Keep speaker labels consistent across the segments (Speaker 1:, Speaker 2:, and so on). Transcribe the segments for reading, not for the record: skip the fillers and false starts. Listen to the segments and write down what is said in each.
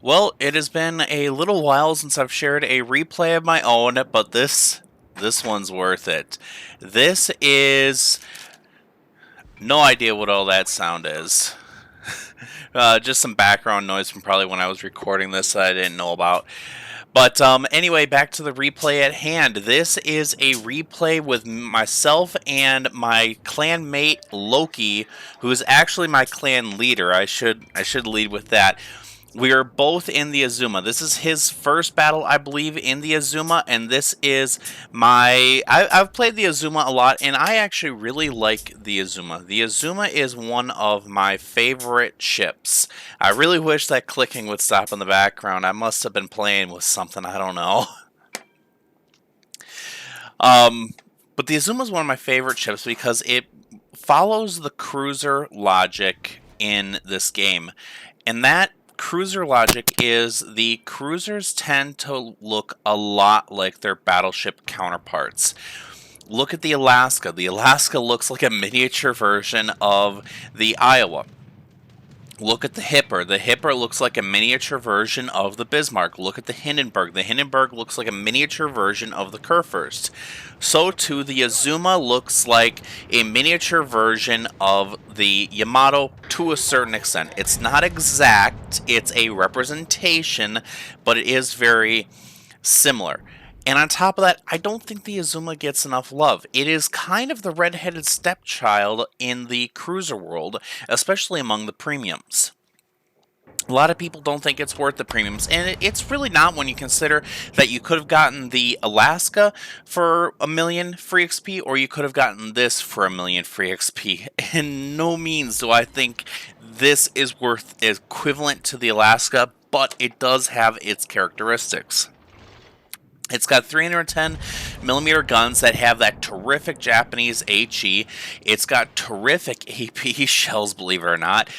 Speaker 1: Well, it has been a little while since I've shared a replay of my own, but this one's worth it. This is no idea what all that sound is. Just some background noise from probably when I was recording this that I didn't know about. But anyway, back to the replay at hand. This is a replay with myself and my clan mate Loki, who is actually my clan leader. I should lead with that. We are both in the Azuma. This is his first battle, I believe, in the Azuma, and this is my... I've played the Azuma a lot, and I actually really like the Azuma. The Azuma is one of my favorite ships. I really wish that clicking would stop in the background. I must have been playing with something, I don't know. But the Azuma is one of my favorite ships because it follows the cruiser logic in this game. And that cruiser logic is the cruisers tend to look a lot like their battleship counterparts. Look at the Alaska. The Alaska looks like a miniature version of the Iowa. Look at the Hipper. The Hipper looks like a miniature version of the Bismarck. Look at the Hindenburg. The Hindenburg looks like a miniature version of the Kurfürst. So too, the Azuma looks like a miniature version of the Yamato to a certain extent. It's not exact, it's a representation, but it is very similar. And on top of that, I don't think the Azuma gets enough love. It is kind of the red-headed stepchild in the cruiser world, especially among the premiums. A lot of people don't think it's worth the premiums, and it's really not when you consider that you could have gotten the Alaska for 1,000,000 free XP, or you could have gotten this for 1,000,000 free XP. In no means do I think this is worth equivalent to the Alaska, but it does have its characteristics. It's got 310 millimeter guns that have that terrific Japanese HE. It's got terrific AP shells, believe it or not.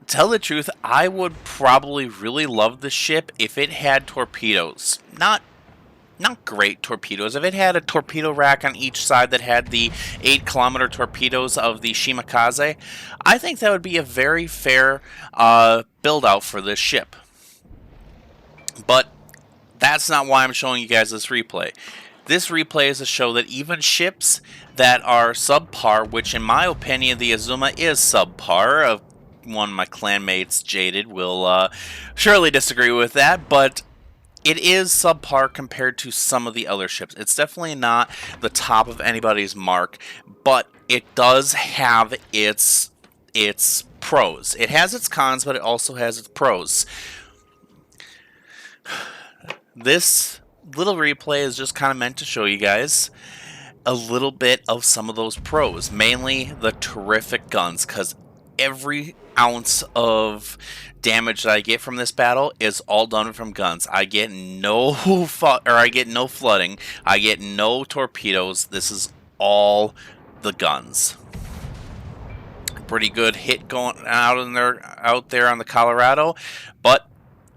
Speaker 1: Tell the truth, I would probably really love the ship if it had torpedoes. Not great torpedoes. If it had a torpedo rack on each side that had the 8-kilometer torpedoes of the Shimakaze, I think that would be a very fair build out for this ship. But that's not why I'm showing you guys this replay. This replay is to show that even ships that are subpar, which in my opinion the Azuma is subpar, one of my clanmates, Jaded, will surely disagree with that, but it is subpar compared to some of the other ships. It's definitely not the top of anybody's mark, but it does have its pros. It has its cons, but it also has its pros. This little replay is just kind of meant to show you guys a little bit of some of those pros, mainly the terrific guns, because every ounce of damage that I get from this battle is all done from guns. I get no I get no flooding. I get no torpedoes. This is all the guns. Pretty good hit going out there on the Colorado, but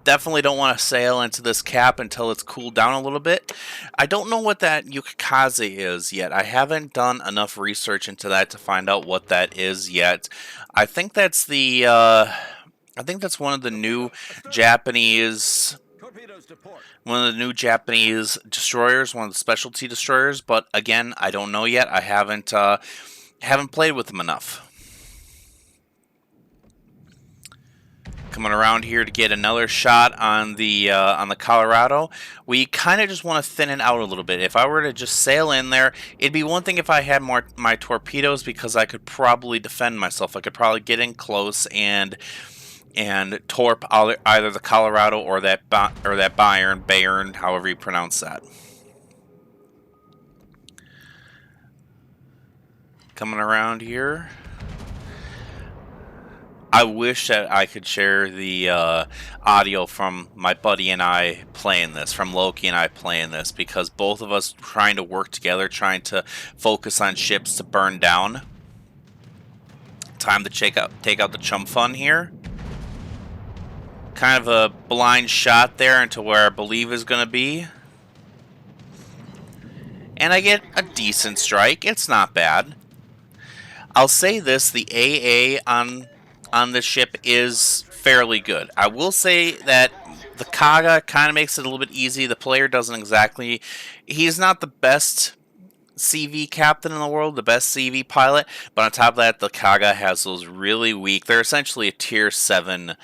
Speaker 1: definitely don't want to sail into this cap until it's cooled down a little bit. I don't know what that Yukikaze is yet. I haven't done enough research into that to find out what that is yet. I think that's the I think that's one of the new Japanese destroyers, one of the specialty destroyers, but again, I don't know yet. I haven't played with them enough. Coming around here to get another shot on the Colorado. We kind of just want to thin it out a little bit. If I were to just sail in there, it'd be one thing if I had my torpedoes, because I could probably defend myself. I could probably get in close and torp either the Colorado or that Bayern, however you pronounce that. Coming around here. I wish that I could share the audio from my buddy and I playing this, from Loki and I playing this, because both of us trying to work together, trying to focus on ships to burn down. Time to take out the chum fun here. Kind of a blind shot there into where I believe is going to be. And I get a decent strike. It's not bad. I'll say this, the AA on this ship is fairly good. I will say that the Kaga kind of makes it a little bit easy. The player doesn't exactly... He's not the best CV captain in the world, the best CV pilot, but on top of that, the Kaga has those really weak... They're essentially a tier 7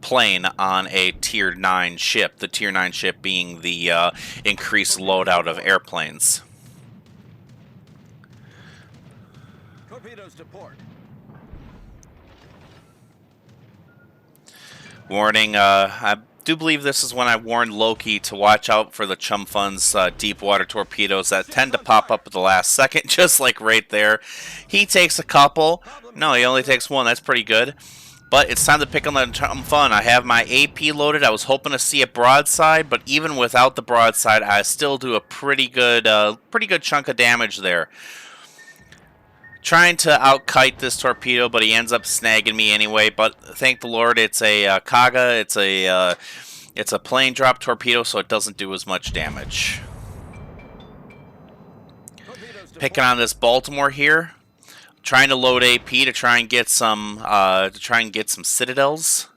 Speaker 1: plane on a tier 9 ship. The tier 9 ship being the increased loadout of airplanes.
Speaker 2: Torpedoes to port.
Speaker 1: Warning, I do believe this is when I warned Loki to watch out for the Chum Fun's deep water torpedoes that tend to pop up at the last second, just like right there. He takes a couple. No, he only takes one. That's pretty good. But it's time to pick on the Chum Fun. I have my AP loaded. I was hoping to see a broadside, but even without the broadside, I still do a pretty good chunk of damage there. Trying to out-kite this torpedo, but he ends up snagging me anyway. But thank the Lord, it's a Kaga. It's a plane drop torpedo, so it doesn't do as much damage. Picking on this Baltimore here, trying to load AP to try and get some citadels,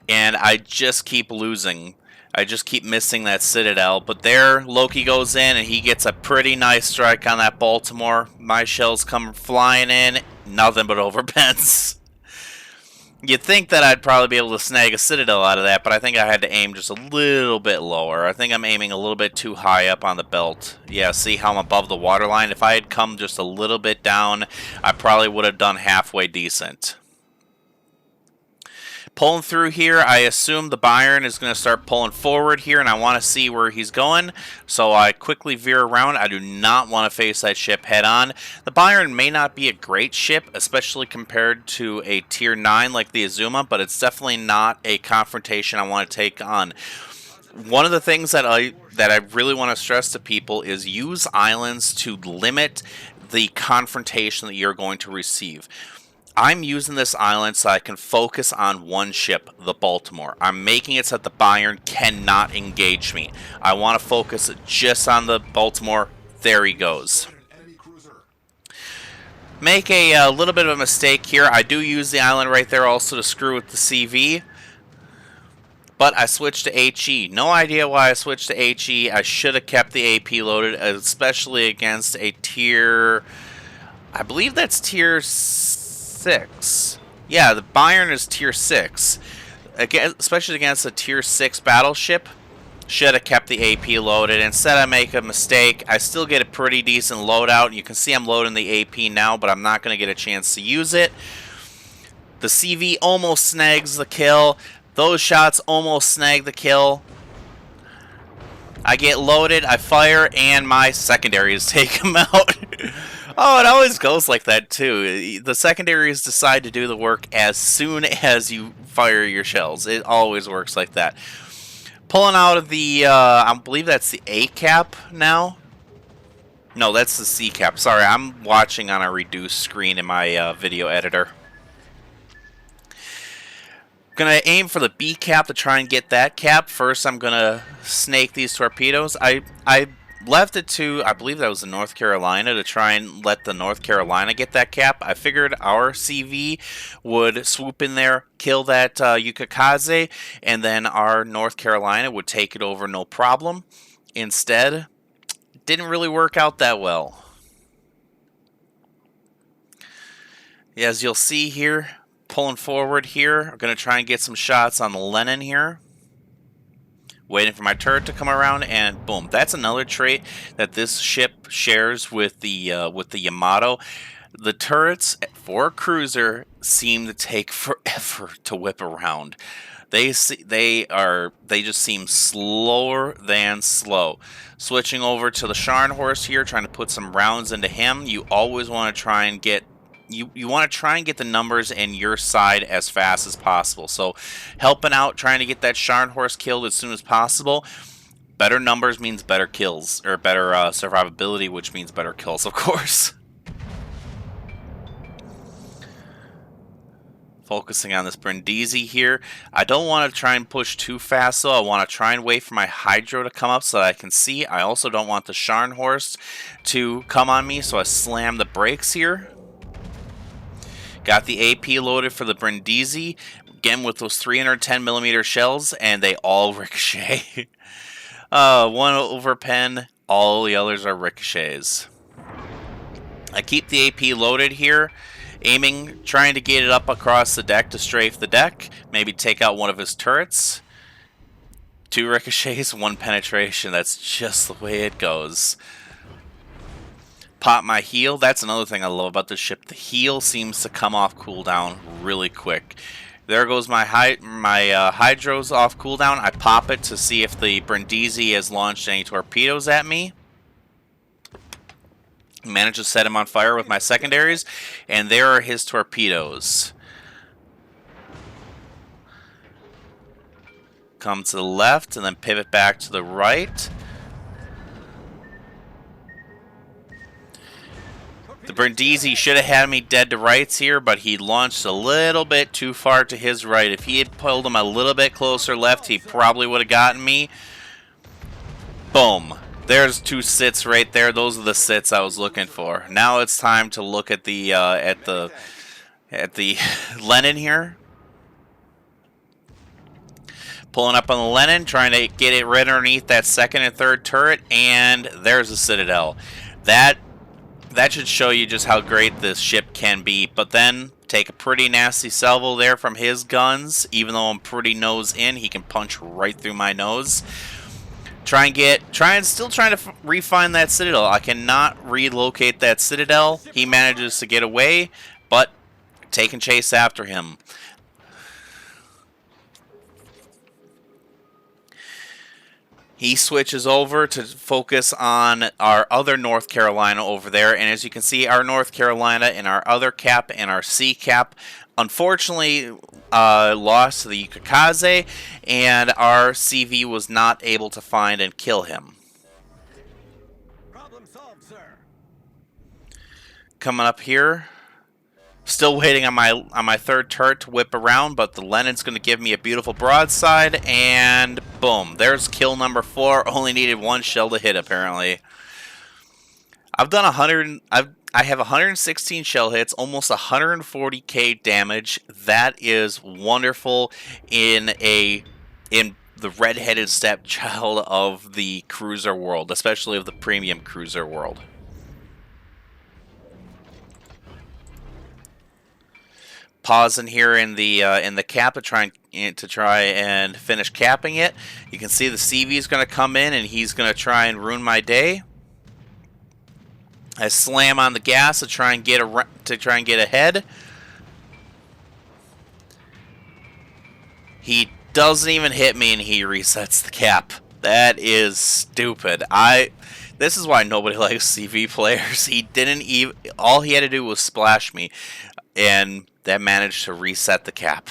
Speaker 1: and I just keep losing. I just keep missing that citadel, but there Loki goes in and he gets a pretty nice strike on that Baltimore. My shells come flying in, nothing but overbends. You'd think that I'd probably be able to snag a citadel out of that, but I think I had to aim just a little bit lower. I think I'm aiming a little bit too high up on the belt. Yeah, see how I'm above the waterline? If I had come just a little bit down, I probably would have done halfway decent. Pulling through here, I assume the Byron is going to start pulling forward here, and I want to see where he's going, so I quickly veer around. I do not want to face that ship head on. The Byron may not be a great ship, especially compared to a tier 9 like the Azuma, but it's definitely not a confrontation I want to take on. One of the things that I really want to stress to people is use islands to limit the confrontation that you're going to receive. I'm using this island so I can focus on one ship, the Baltimore. I'm making it so that the Byron cannot engage me. I want to focus just on the Baltimore. There he goes. Make a little bit of a mistake here. I do use the island right there also to screw with the CV. But I switched to HE. No idea why I switched to HE. I should have kept the AP loaded, especially against a tier... I believe that's tier 6. Yeah, the Byron is tier 6. Again, especially against a tier 6 battleship. Should have kept the AP loaded. Instead, I make a mistake. I still get a pretty decent loadout. You can see I'm loading the AP now, but I'm not going to get a chance to use it. The CV almost snags the kill. Those shots almost snag the kill. I get loaded, I fire, and my secondaries take him out. Oh, it always goes like that, too. The secondaries decide to do the work as soon as you fire your shells. It always works like that. Pulling out of the, I believe that's the A cap now. No, that's the C cap. Sorry, I'm watching on a reduced screen in my video editor. Gonna aim for the B cap to try and get that cap. First, I'm gonna snake these torpedoes. I left it to, I believe that was the North Carolina, to try and let the North Carolina get that cap. I figured our CV would swoop in there, kill that Yukikaze, and then our North Carolina would take it over no problem. Instead, it didn't really work out that well. As you'll see here, pulling forward here, I'm going to try and get some shots on the Lenin here. Waiting for my turret to come around, and boom. That's another trait that this ship shares with the Yamato. The turrets for a cruiser seem to take forever to whip around. They just seem slower than slow. Switching over to the Scharnhorst here, trying to put some rounds into him. You always want to try and get You want to try and get the numbers in your side as fast as possible. So helping out, trying to get that Scharnhorst killed as soon as possible. Better numbers means better kills, or better survivability, which means better kills, of course. Focusing on this Brindisi here. I don't want to try and push too fast, though. I want to try and wait for my Hydro to come up so that I can see. I also don't want the Scharnhorst to come on me, so I slam the brakes here. Got the AP loaded for the Brindisi, again with those 310mm shells, and they all ricochet. One over pen, all the others are ricochets. I keep the AP loaded here, aiming, trying to get it up across the deck to strafe the deck, maybe take out one of his turrets. 2 ricochets, 1 penetration, that's just the way it goes. Pop my heal. That's another thing I love about this ship. The heal seems to come off cooldown really quick. There goes my hydros off cooldown. I pop it to see if the Brindisi has launched any torpedoes at me. Manage to set him on fire with my secondaries, and there are his torpedoes. Come to the left and then pivot back to the right. The Brindisi should have had me dead to rights here, but he launched a little bit too far to his right. If he had pulled him a little bit closer left, he probably would have gotten me. Boom. There's 2 sits right there. Those are the sits I was looking for. Now it's time to look at the Lenin here. Pulling up on the Lenin, trying to get it right underneath that 2nd and 3rd turret, and there's the Citadel. That should show you just how great this ship can be. But then, take a pretty nasty salvo there from his guns. Even though I'm pretty nose in, he can punch right through my nose. Still trying to refine that Citadel. I cannot relocate that Citadel. He manages to get away, but taking chase after him. He switches over to focus on our other North Carolina over there, and as you can see, our North Carolina and our other cap and our C cap unfortunately lost to the Yukikaze, and our CV was not able to find and kill him.
Speaker 2: Problem solved, sir.
Speaker 1: Coming up here, still waiting on my 3rd turret to whip around, but the Lenin's going to give me a beautiful broadside, and boom, there's kill number 4. Only needed 1 shell to hit, apparently. I've done I have 116 shell hits, almost 140k damage. That is wonderful in the red-headed stepchild of the cruiser world, especially of the premium cruiser world. Pausing here in the cap to try and finish capping it. You can see the CV is going to come in and he's going to try and ruin my day. I slam on the gas to try and get ahead. He doesn't even hit me and he resets the cap. That is stupid. This is why nobody likes CV players. He didn't even. All he had to do was splash me, and that managed to reset the cap.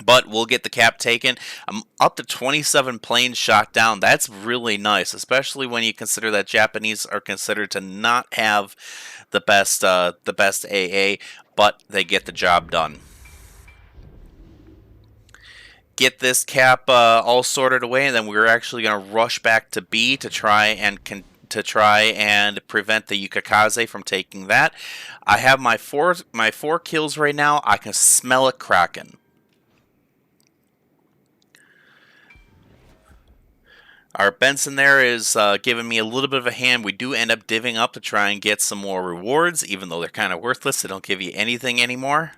Speaker 1: But we'll get the cap taken. I'm up to 27 planes shot down. That's really nice, especially when you consider that Japanese are considered to not have the best AA, but they get the job done. Get this cap all sorted away, and then we're actually going to rush back to B to try and prevent the Yukikaze from taking that. I have my four kills right now. I can smell a Kraken. Our Benson there is giving me a little bit of a hand. We do end up divvying up to try and get some more rewards, even though they're kind of worthless. They don't give you anything anymore.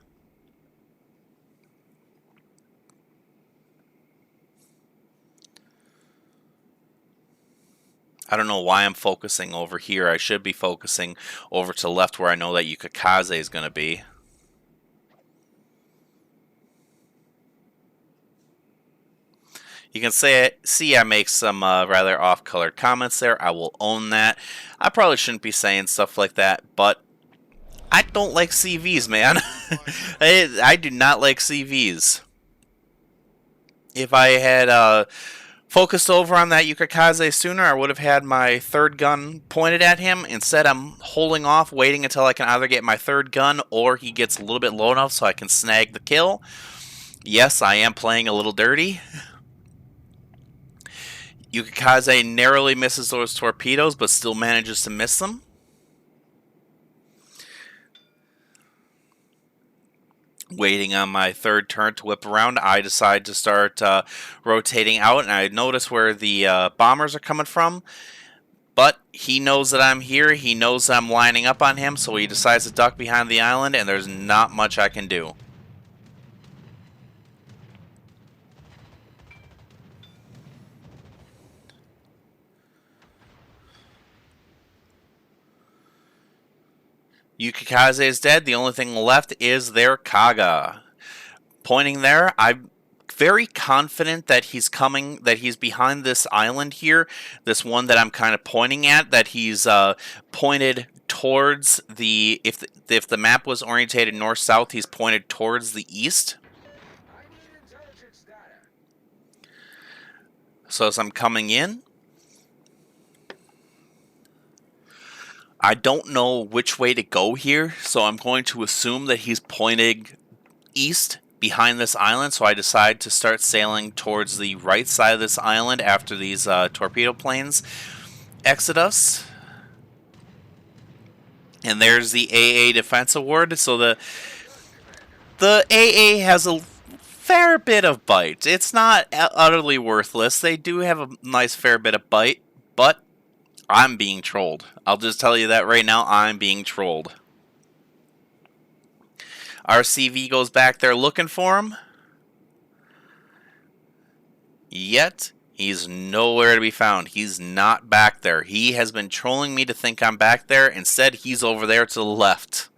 Speaker 1: I don't know why I'm focusing over here. I should be focusing over to the left where I know that Yukikaze is going to be. You can see I make some rather off-colored comments there. I will own that. I probably shouldn't be saying stuff like that, but I don't like CVs, man. I do not like CVs. If I had focused over on that Yukikaze sooner, I would have had my third gun pointed at him. Instead, I'm holding off, waiting until I can either get my third gun or he gets a little bit low enough so I can snag the kill. Yes, I am playing a little dirty. Yukikaze narrowly misses those torpedoes, but still manages to miss them. Waiting on my third turn to whip around, I decide to start rotating out, and I notice where the bombers are coming from. But he knows that I'm here, he knows I'm lining up on him, so he decides to duck behind the island, and there's not much I can do. Yukikaze is dead. The only thing left is their Kaga. Pointing there, I'm very confident that he's coming, that he's behind this island here, this one that I'm kind of pointing at, that he's pointed towards the, if the map was orientated north-south, he's pointed towards the east. So as I'm coming in, I don't know which way to go here, so I'm going to assume that he's pointing east behind this island, so I decide to start sailing towards the right side of this island after these torpedo planes exit us. And there's the AA Defense Award. So the AA has a fair bit of bite. It's not utterly worthless. They do have a nice fair bit of bite, but I'm being trolled. I'll just tell you that right now, I'm being trolled. RCV goes back there looking for him. Yet, he's nowhere to be found. He's not back there. He has been trolling me to think I'm back there. Instead, he's over there to the left.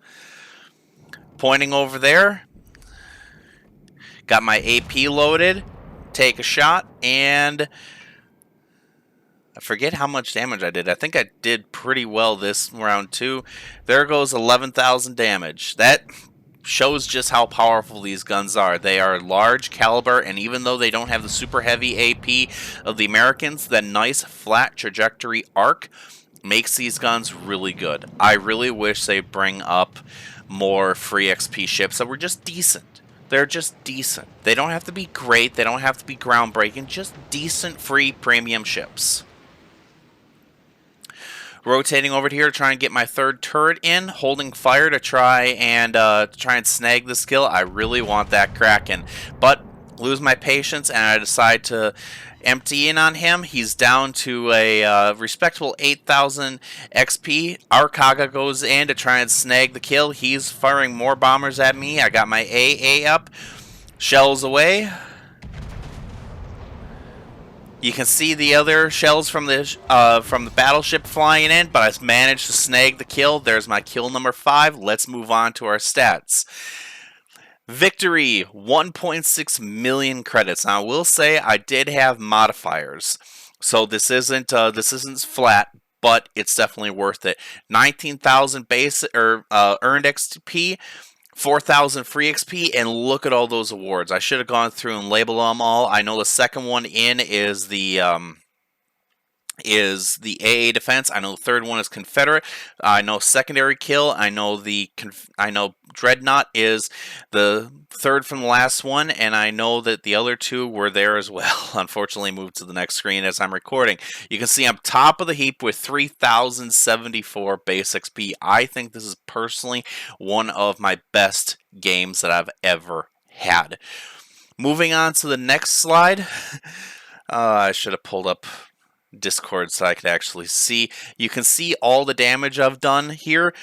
Speaker 1: Pointing over there. Got my AP loaded. Take a shot, and I forget how much damage I did. I think I did pretty well this round too. There goes 11,000 damage. That shows just how powerful these guns are. They are large caliber, and even though they don't have the super heavy AP of the Americans, the nice flat trajectory arc makes these guns really good. I really wish they bring up more free XP ships that were just decent. They're just decent. They don't have to be great. They don't have to be groundbreaking. Just decent free premium ships. Rotating over here to try and get my third turret in, holding fire to try and snag this kill. I really want that Kraken, but lose my patience and I decide to empty in on him. He's down to a respectable 8,000 XP. Our Kaga goes in to try and snag the kill. He's firing more bombers at me. I got my AA up. Shells away. You can see the other shells from the battleship flying in, but I managed to snag the kill. There's my kill number 5. Let's move on to our stats. Victory, 1.6 million credits. Now I will say I did have modifiers, so this isn't flat, but it's definitely worth it. 19,000 base or earned XP. 4,000 free XP, and look at all those awards. I should have gone through and labeled them all. I know the second one in is the AA Defense. I know the third one is Confederate. I know Secondary Kill. I know Dreadnought is the third from the last one, and I know that the other two were there as well. Unfortunately, moved to the next screen as I'm recording. You can see I'm top of the heap with 3,074 base XP. I think this is personally one of my best games that I've ever had. Moving on to the next slide. I should have pulled up Discord so I could actually see. You can see all the damage I've done here.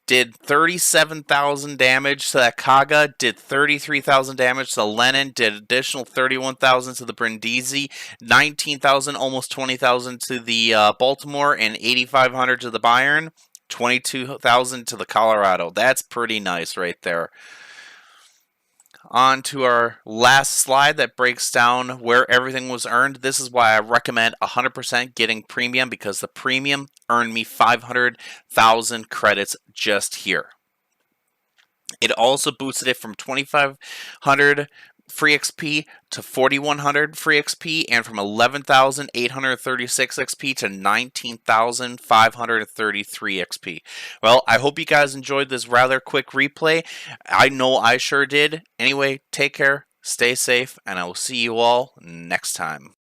Speaker 1: Did 37,000 damage to that Kaga, did 33,000 damage to the Lenin, did additional 31,000 to the Brindisi, 19,000, almost 20,000 to the Baltimore, and 8,500 to the Bayern, 22,000 to the Colorado. That's pretty nice right there. On to our last slide that breaks down where everything was earned. This is why I recommend 100% getting premium, because the premium earned me 500,000 credits just here. It also boosted it from 2,500 free XP to 4,100 free XP, and from 11,836 XP to 19,533 XP. Well, I hope you guys enjoyed this rather quick replay. I know I sure did. Anyway, take care, stay safe, and I will see you all next time.